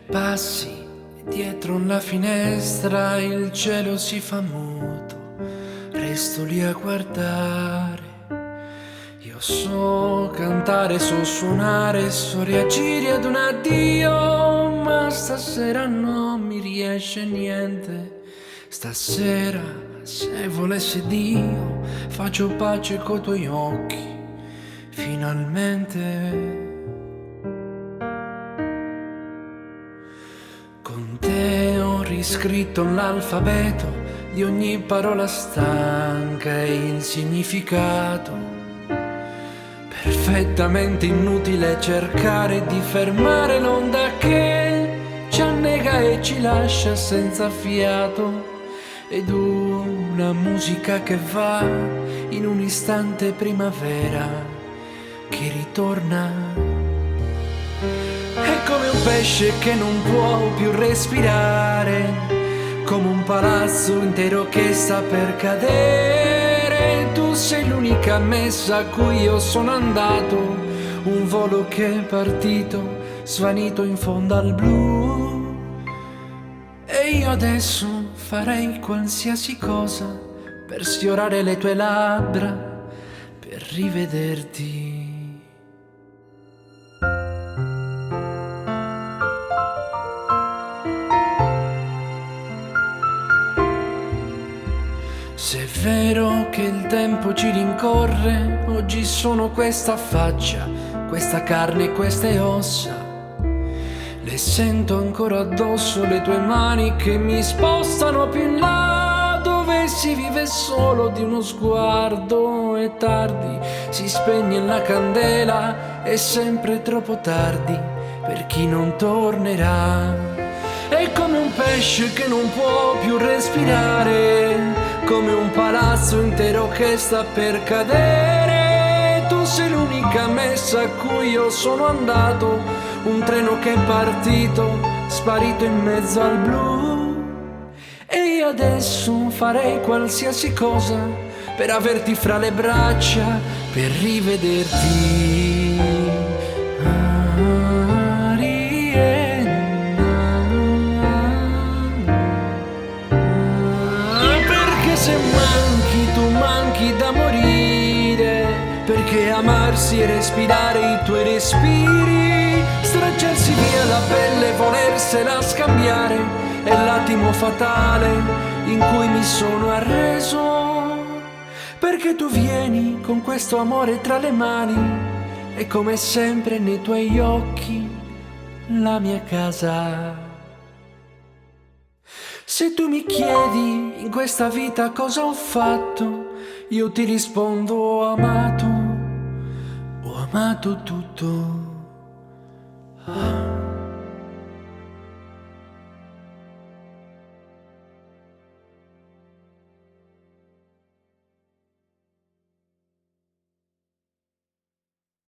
passi dietro la finestra, il cielo si fa muto, resto lì a guardare. Io so cantare, so suonare, so reagire ad un addio, ma stasera non mi riesce niente. Stasera, se volesse Dio, faccio pace coi tuoi occhi, finalmente. Con te ho riscritto l'alfabeto di ogni parola stanca e il significato. Perfettamente inutile cercare di fermare l'onda che ci annega e ci lascia senza fiato. Ed una musica che va in un istante primavera che ritorna. È come un pesce che non può più respirare, come un palazzo intero che sta per cadere. Tu sei l'unica messa a cui io sono andato, un volo che è partito, svanito in fondo al blu. E io adesso farei qualsiasi cosa per sfiorare le tue labbra, per rivederti. Se è vero che il tempo ci rincorre, oggi sono questa faccia, questa carne e queste ossa. Le sento ancora addosso, le tue mani che mi spostano più in là, dove si vive solo di uno sguardo. È tardi, si spegne la candela, è sempre troppo tardi per chi non tornerà. È come un pesce che non può più respirare, come un palazzo intero che sta per cadere. Tu sei l'unica messa a cui io sono andato, un treno che è partito, sparito in mezzo al blu. E io adesso farei qualsiasi cosa per averti fra le braccia, per rivederti. Se manchi, tu manchi da morire, perché amarsi e respirare i tuoi respiri, stracciarsi via la pelle, volersela scambiare, è l'attimo fatale in cui mi sono arreso. Perché tu vieni con questo amore tra le mani, e come sempre nei tuoi occhi la mia casa. Se tu mi chiedi in questa vita cosa ho fatto, io ti rispondo ho amato tutto.